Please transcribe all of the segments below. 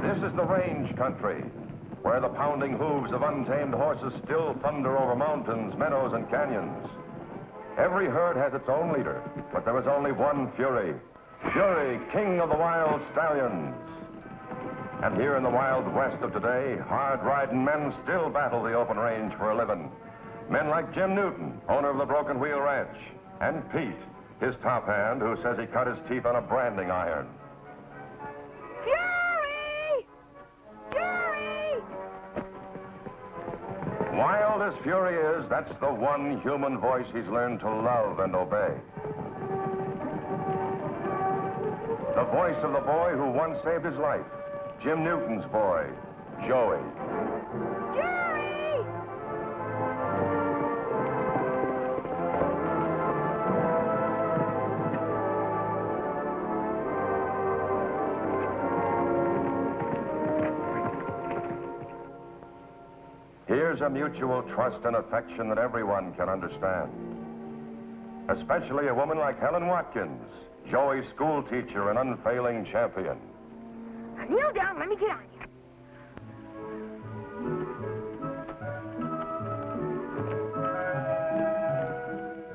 This is the range country, where the pounding hooves of untamed horses still thunder over mountains, meadows, and canyons. Every herd has its own leader, but there is only one Fury. Fury, king of the wild stallions. And here in the Wild West of today, hard-riding men still battle the open range for a living. Men like Jim Newton, owner of the Broken Wheel Ranch, and Pete, his top hand, who says he cut his teeth on a branding iron. Fury! Fury! Wild as Fury is, that's the one human voice he's learned to love and obey. The voice of the boy who once saved his life, Jim Newton's boy, Joey. Fury! Here's a mutual trust and affection that everyone can understand. Especially a woman like Helen Watkins, Joey's school teacher and unfailing champion. Now kneel down, let me get on you.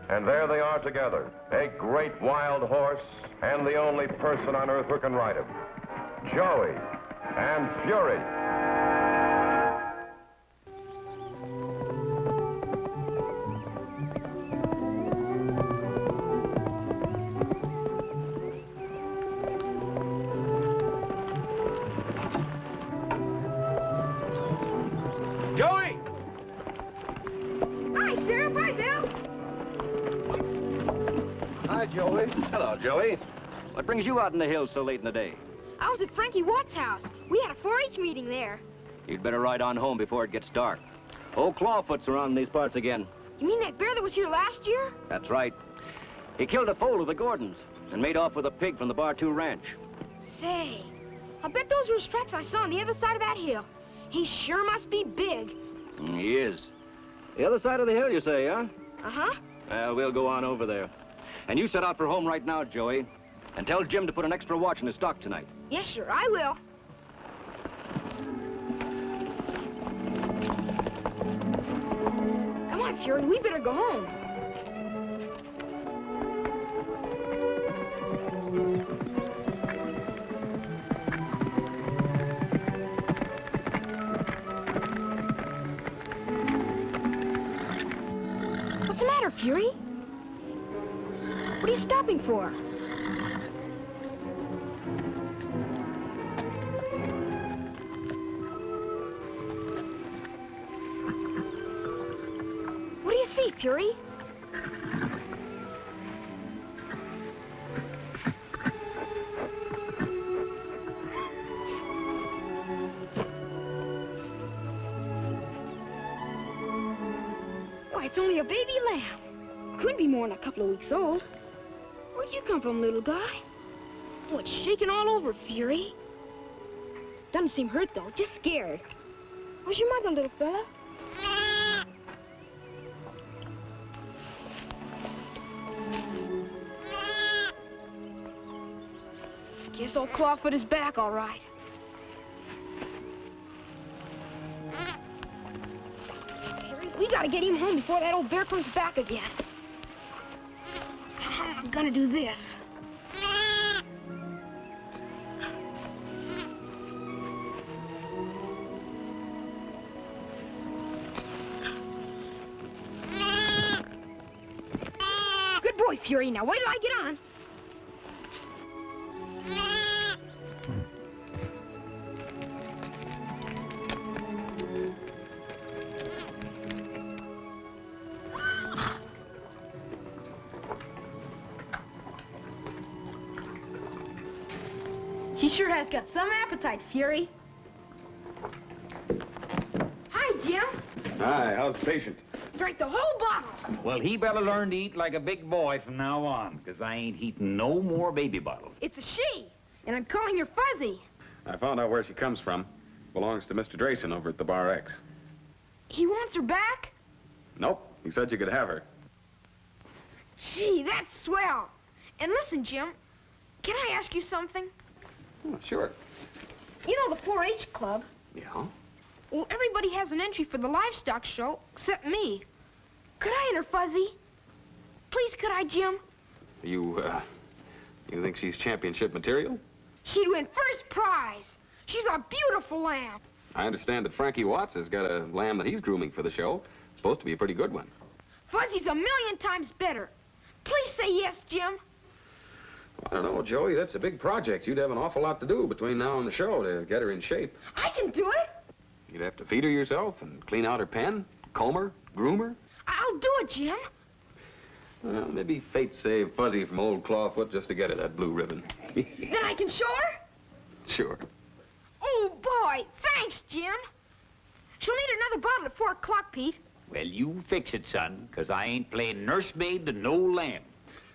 And there they are together, a great wild horse and the only person on earth who can ride him. Joey and Fury. Joey! Hi, Sheriff. Hi, Bill. Hi, Joey. Hello, Joey. What brings you out in the hills so late in the day? I was at Frankie Watt's house. We had a 4-H meeting there. You'd better ride on home before it gets dark. Old Clawfoot's around in these parts again. You mean that bear that was here last year? That's right. He killed a foal of the Gordons and made off with a pig from the Bar 2 ranch. Say, I bet those were his tracks I saw on the other side of that hill. He sure must be big. He is. The other side of the hill, you say, huh? Uh-huh. Well, we'll go on over there. And you set out for home right now, Joey. And tell Jim to put an extra watch in his stock tonight. Yes, sir, I will. Come on, Fury, we better go home. What's the matter, Fury? What are you stopping for? What do you see, Fury? Why, it's only a baby lamb. Could be more than a couple of weeks old. Where'd you come from, little guy? Oh, it's shaking all over, Fury. Doesn't seem hurt, though, just scared. Where's your mother, little fella? Guess old Clawfoot is back, all right. Fury, we gotta get him home before that old bear comes back again. I'm gonna do this. Good boy, Fury. Now wait till I get on. She sure has got some appetite, Fury. Hi, Jim. Hi, how's the patient? Drank the whole bottle. Well, he better learn to eat like a big boy from now on, because I ain't eating no more baby bottles. It's a she, and I'm calling her Fuzzy. I found out where she comes from. Belongs to Mr. Drayson over at the Bar X. He wants her back? Nope, he said you could have her. Gee, that's swell. And listen, Jim, can I ask you something? Oh, sure. You know the 4-H club? Yeah? Well, everybody has an entry for the livestock show, except me. Could I enter Fuzzy? Please, could I, Jim? You think she's championship material? She'd win first prize. She's a beautiful lamb. I understand that Frankie Watts has got a lamb that he's grooming for the show. It's supposed to be a pretty good one. Fuzzy's a million times better. Please say yes, Jim. I don't know, Joey. That's a big project. You'd have an awful lot to do between now and the show to get her in shape. I can do it. You'd have to feed her yourself and clean out her pen, comb her, groom her. I'll do it, Jim. Well, maybe fate saved Fuzzy from old Clawfoot just to get her that blue ribbon. Then I can show her? Sure. Oh, boy. Thanks, Jim. She'll need another bottle at 4 o'clock, Pete. Well, you fix it, son, because I ain't playing nursemaid to no lamb.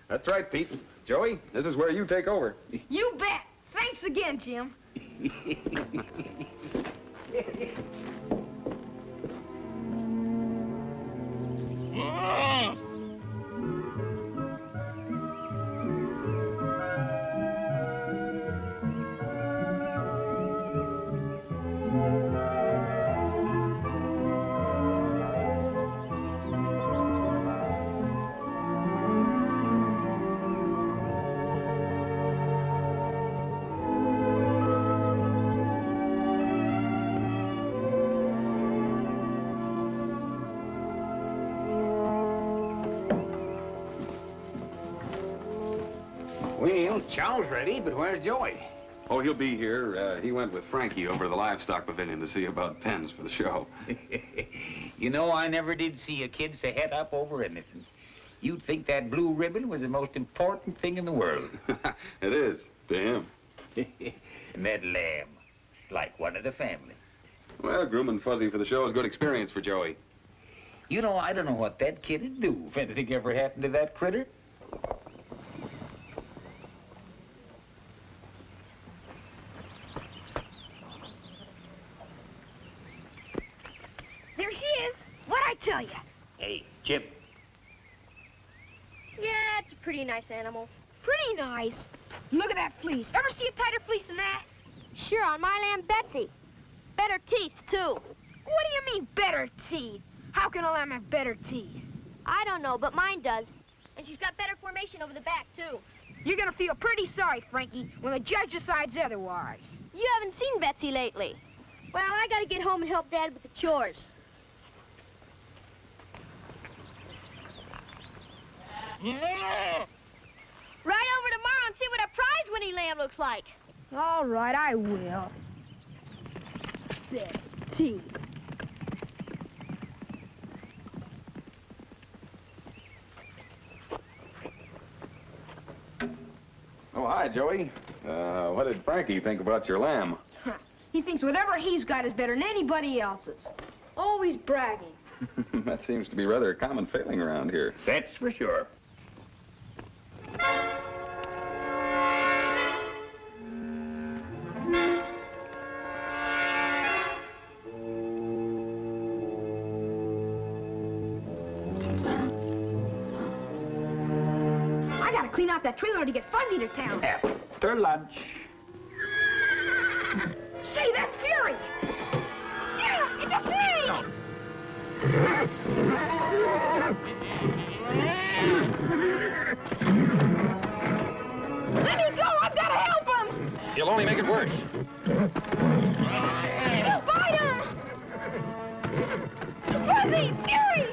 That's right, Pete. Joey, this is where you take over. You bet. Thanks again, Jim. Well, chow's ready, but where's Joey? Oh, he'll be here. He went with Frankie over to the livestock pavilion to see about pens for the show. You know, I never did see a kid so het up over anything. You'd think that blue ribbon was the most important thing in the world. It is, to him. And that lamb, like one of the family. Well, grooming Fuzzy for the show is a good experience for Joey. You know, I don't know what that kid'd do if anything ever happened to that critter. There she is. What'd I tell you? Hey, Jim. Yeah, it's a pretty nice animal. Pretty nice. Look at that fleece. Ever see a tighter fleece than that? Sure, on my lamb, Betsy. Better teeth, too. What do you mean, better teeth? How can a lamb have better teeth? I don't know, but mine does. And she's got better formation over the back, too. You're gonna feel pretty sorry, Frankie, when the judge decides otherwise. You haven't seen Betsy lately. Well, I gotta get home and help Dad with the chores. Ride over tomorrow and see what a prize-winning lamb looks like. All right, I will. Betsy. Oh, hi, Joey. What did Frankie think about your lamb? He thinks whatever he's got is better than anybody else's. Always bragging. That seems to be rather a common failing around here. That's for sure. I gotta clean out that trailer to get Fuzzy to town. After lunch. Say, that fury! Yeah, it's a flea! Let me go! I've got to help him! You'll only make it worse. He'll bite him! Fuzzy! Fury!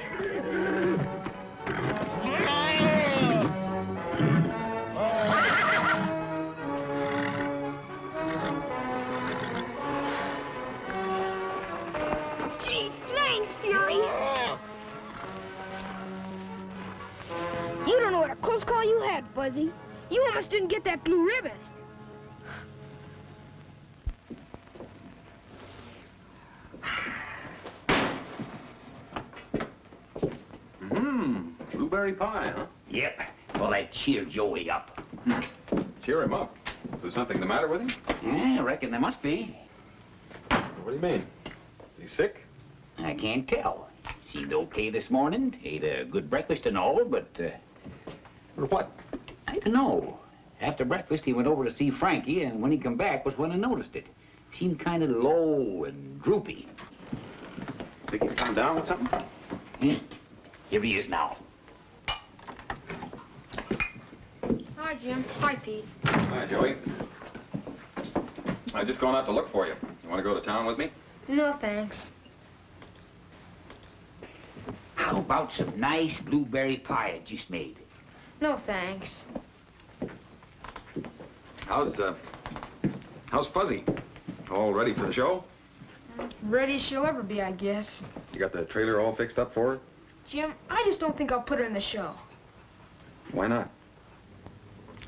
Gee, thanks, Fury! You don't know what a close call you had, Fuzzy. You almost didn't get that blue ribbon. Blueberry pie, huh? Yep. Well, that cheered Joey up. Cheer him up. Is there something the matter with him? Yeah, I reckon there must be. What do you mean? Is he sick? I can't tell. Seemed okay this morning. Ate a good breakfast and all, but, What? I don't know. After breakfast, he went over to see Frankie, and when he come back was when I noticed it. Seemed kind of low and droopy. Think he's coming down with something? Hmm? Here he is now. Hi, Jim. Hi, Pete. Hi, Joey. I'm just going out to look for you. You want to go to town with me? No, thanks. How about some nice blueberry pie I just made? No, thanks. How's Fuzzy? All ready for the show? Ready as she'll ever be, I guess. You got the trailer all fixed up for her? Jim, I just don't think I'll put her in the show. Why not?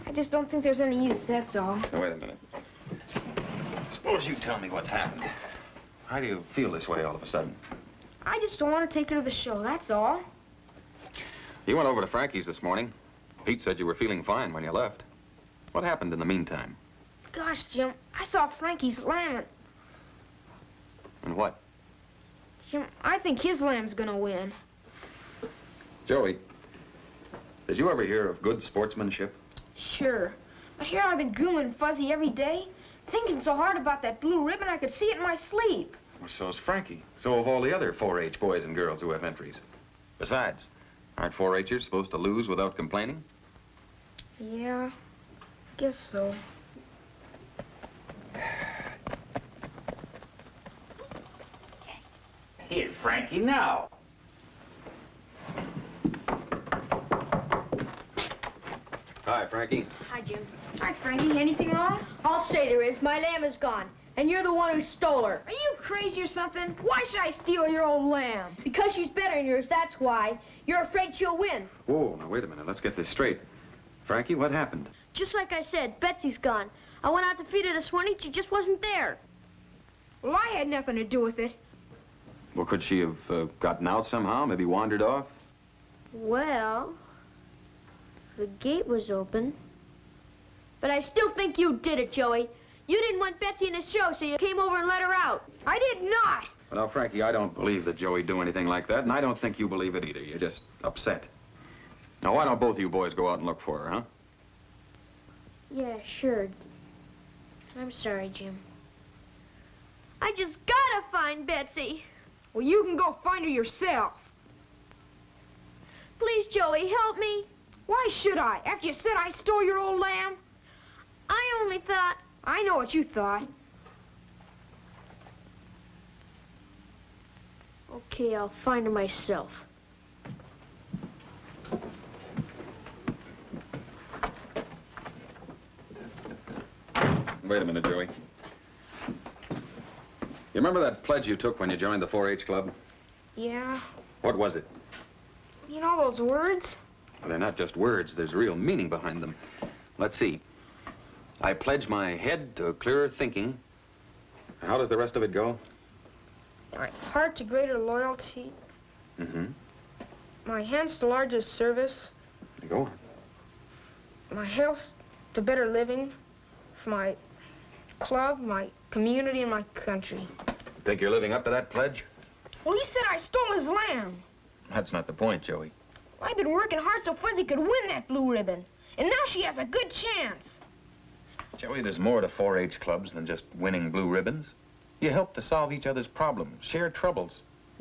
I just don't think there's any use, that's all. Now, wait a minute. Suppose you tell me what's happened. How do you feel this way all of a sudden? I just don't want to take her to the show, that's all. You went over to Frankie's this morning. Pete said you were feeling fine when you left. What happened in the meantime? Gosh, Jim, I saw Frankie's lamb. And what? Jim, I think his lamb's gonna win. Joey, did you ever hear of good sportsmanship? Sure. But here I've been grooming Fuzzy every day, thinking so hard about that blue ribbon I could see it in my sleep. Well, so's Frankie. So have all the other 4-H boys and girls who have entries. Besides, aren't 4-H'ers supposed to lose without complaining? Yeah, guess so. Here's Frankie now. Hi, Frankie. Hi, Jim. Hi, Frankie. Anything wrong? I'll say there is. My lamb is gone. And you're the one who stole her. Are you crazy or something? Why should I steal your old lamb? Because she's better than yours, that's why. You're afraid she'll win. Whoa, now wait a minute. Let's get this straight. Frankie, what happened? Just like I said, Betsy's gone. I went out to feed her this morning. She just wasn't there. Well, I had nothing to do with it. Well, could she have gotten out somehow? Maybe wandered off? Well, the gate was open. But I still think you did it, Joey. You didn't want Betsy in the show, so you came over and let her out. I did not. Well, now, Frankie, I don't believe that Joey do anything like that, and I don't think you believe it either. You're just upset. Now, why don't both of you boys go out and look for her, huh? Yeah, sure. I'm sorry, Jim. I just gotta find Betsy. Well, you can go find her yourself. Please, Joey, help me. Why should I? After you said I stole your old lamb? I only thought... I know what you thought. Okay, I'll find her myself. Wait a minute, Joey. You remember that pledge you took when you joined the 4-H club? Yeah? What was it? You know those words? Well, they're not just words. There's real meaning behind them. Let's see. I pledge my head to clearer thinking. How does the rest of it go? My heart to greater loyalty. Mm-hmm. My hands to larger service. Go on. My health to better living. For my club, my community, and my country. Think you're living up to that pledge? Well, he said I stole his lamb. That's not the point, Joey. I've been working hard so Fuzzy could win that blue ribbon. And now she has a good chance. Joey, there's more to 4-H clubs than just winning blue ribbons. You help to solve each other's problems, share troubles,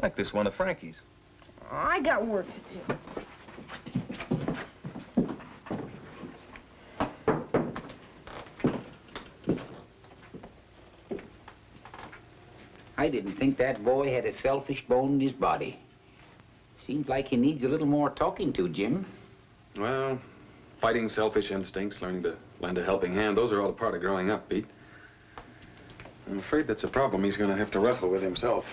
like this one of Frankie's. I got work to do. I didn't think that boy had a selfish bone in his body. Seems like he needs a little more talking to, Jim. Well, fighting selfish instincts, learning to lend a helping hand, those are all part of growing up, Pete. I'm afraid that's a problem he's going to have to wrestle with himself.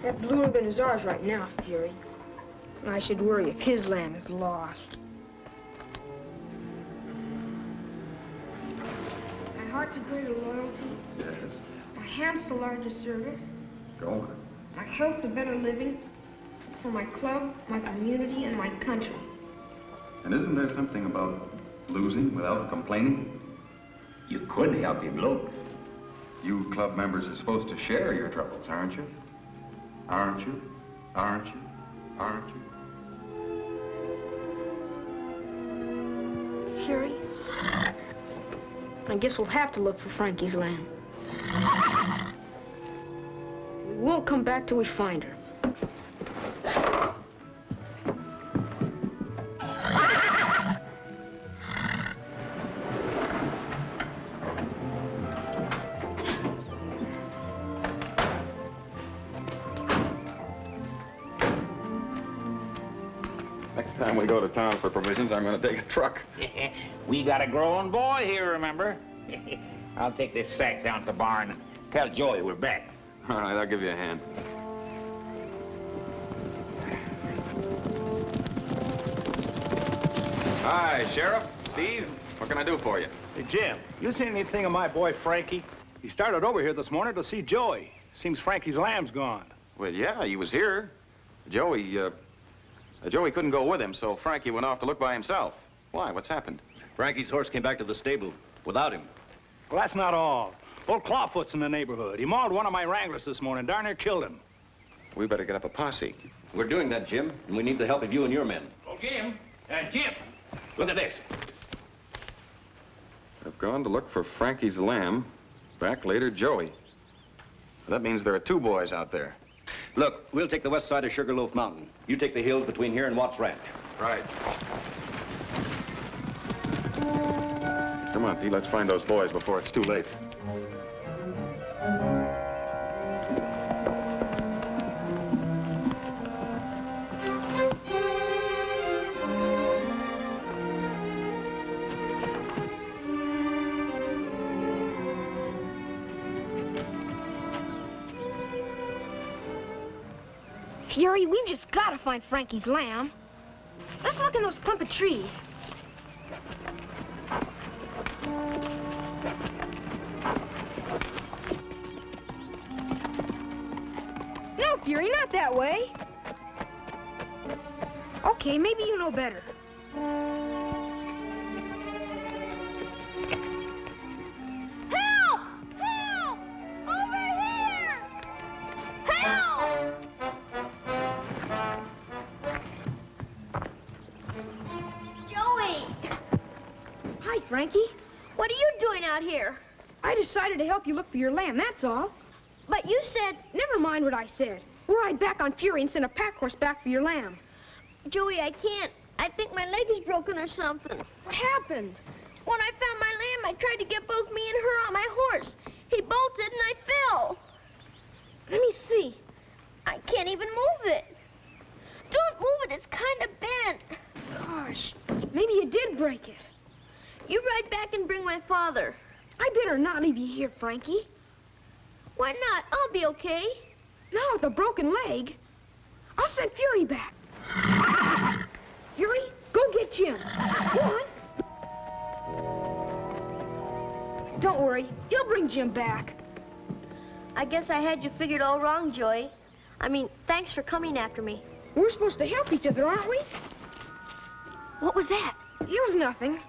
That blue ribbon is ours right now, Fury. And I should worry if his lamb is lost. My heart to greater loyalty. Yes. My hands to larger service. Go on. My health to better living, for my club, my community, and my country. And isn't there something about losing without complaining? You could help him look. You club members are supposed to share your troubles, aren't you? Aren't you? Aren't you? Aren't you? Fury, I guess we'll have to look for Frankie's lamb. We won't come back till we find her. Next time we go to town for provisions, I'm going to take a truck. We got a growing boy here, remember? I'll take this sack down to the barn and tell Joey we're back. All right, I'll give you a hand. Hi, Sheriff. Steve, what can I do for you? Hey, Jim, you seen anything of my boy Frankie? He started over here this morning to see Joey. Seems Frankie's lamb's gone. Well, yeah, he was here. Joey couldn't go with him, so Frankie went off to look by himself. Why? What's happened? Frankie's horse came back to the stable without him. Well, that's not all. Old Clawfoot's in the neighborhood. He mauled one of my wranglers this morning, darn near killed him. We better get up a posse. We're doing that, Jim, and we need the help of you and your men. Oh, Jim, look at this. I've gone to look for Frankie's lamb. Back later, Joey. That means there are two boys out there. Look, we'll take the west side of Sugarloaf Mountain. You take the hills between here and Watts Ranch. Right. Come on, Pete, let's find those boys before it's too late. Fury, we've just got to find Frankie's lamb. Let's look in those clump of trees. No, Fury, not that way. Okay, maybe you know better. Help! Help! Over here! Help! Joey! Hi, Frankie. What are you doing out here? I decided to help you look for your lamb, that's all. But you said... Never mind what I said. We'll ride back on Fury and send a pack horse back for your lamb. Joey, I can't. I think my leg is broken or something. What happened? When I found my lamb, I tried to get both me and her on my horse. He bolted and I fell. Let me see. I can't even move it. Don't move it. It's kind of bent. Gosh, maybe you did break it. You ride back and bring my father. I better not leave you here, Frankie. Why not? I'll be okay. Now with a broken leg, I'll send Fury back. Fury, go get Jim. Go on. Don't worry, you'll bring Jim back. I guess I had you figured all wrong, Joey. I mean, thanks for coming after me. We're supposed to help each other, aren't we? What was that? It was nothing.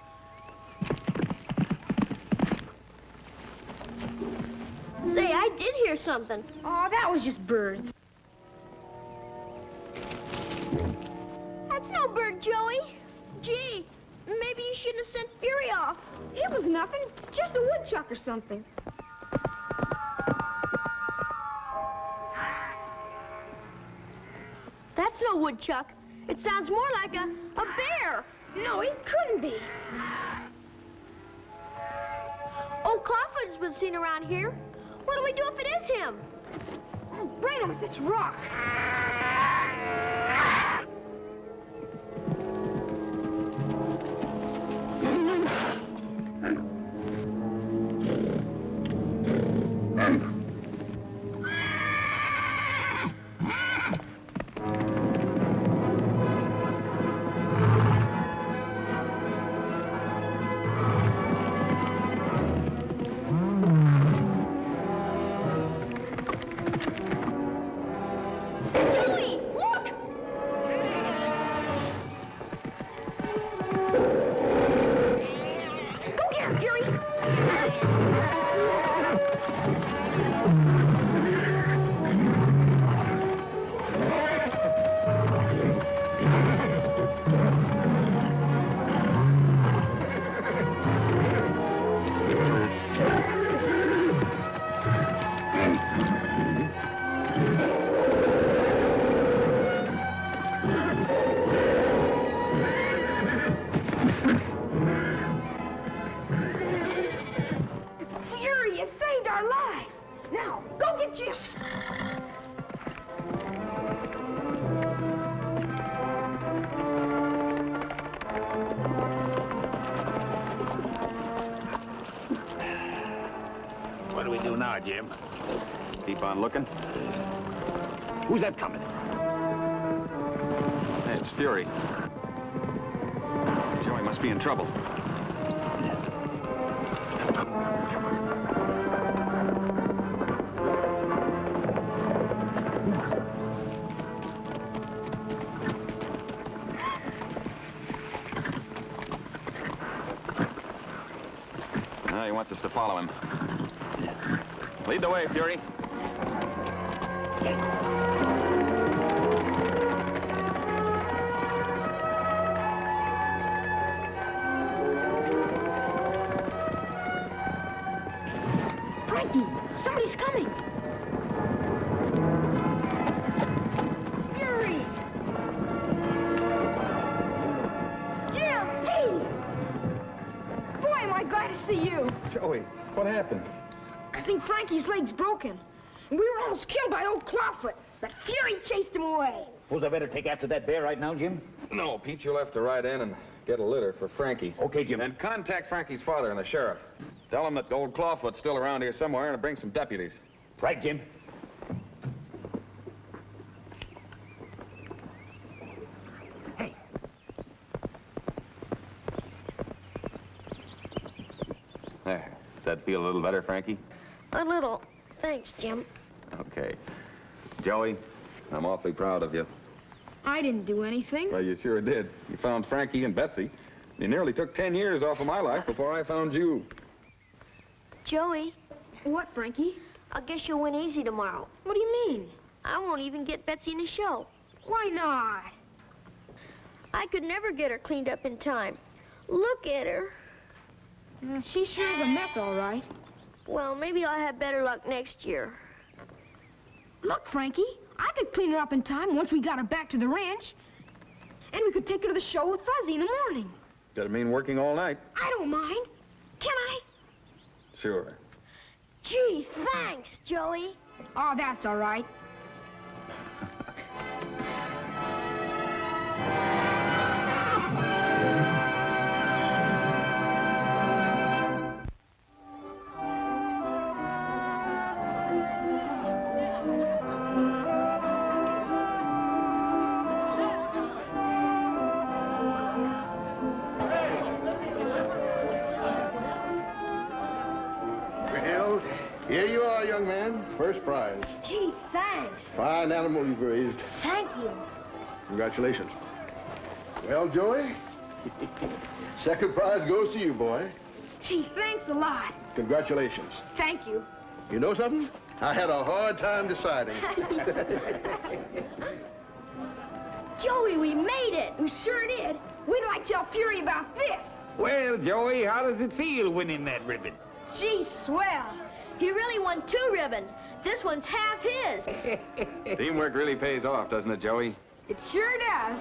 Say, I did hear something. Oh, that was just birds. That's no bird, Joey. Gee, maybe you shouldn't have sent Fury off. It was nothing, just a woodchuck or something. That's no woodchuck. It sounds more like a bear. No, it couldn't be. Old Clawfoot's been seen around here. What do we do if it is him? Oh, right on with this rock. it, Jim. What do we do now, Jim? Keep on looking. Who's that coming? Hey, it's Fury. Joey must be in trouble. Now he wants us to follow him. Lead the way, Fury. Frankie, somebody's coming. Fury! Jim, hey! Boy, am I glad to see you. Joey, what happened? I think Frankie's leg's broken. And we were almost killed by old Clawfoot. That Fury chased him away. Suppose I better take after that bear right now, Jim? No, Pete, you'll have to ride in and get a litter for Frankie. Okay, Jim. And contact Frankie's father and the sheriff. Tell him that old Clawfoot's still around here somewhere and to bring some deputies. Right, Jim. Hey. There. Does that feel a little better, Frankie? A little. Thanks, Jim. Okay. Joey, I'm awfully proud of you. I didn't do anything. Well, you sure did. You found Frankie and Betsy. You nearly took 10 years off of my life before I found you. Joey, What, Frankie? I guess you'll win easy tomorrow. What do you mean? I won't even get Betsy in the show. Why not? I could never get her cleaned up in time. Look at her. She sure is a mess, all right. Well, maybe I'll have better luck next year. Look, Frankie, I could clean her up in time once we got her back to the ranch. And we could take her to the show with Fuzzy in the morning. Doesn't mean working all night. I don't mind. Can I? Sure. Gee, thanks, Joey. Oh, that's all right. Well, here you are, young man. First prize. Gee, thanks. Fine animal you've raised. Thank you. Congratulations. Well, Joey, second prize goes to you, boy. Gee, thanks a lot. Congratulations. Thank you. You know something? I had a hard time deciding. Joey, we made it. We sure did. We'd like to tell Fury about this. Well, Joey, how does it feel winning that ribbon? Gee, swell. He really won 2 ribbons. This one's half his. Teamwork really pays off, doesn't it, Joey? It sure does.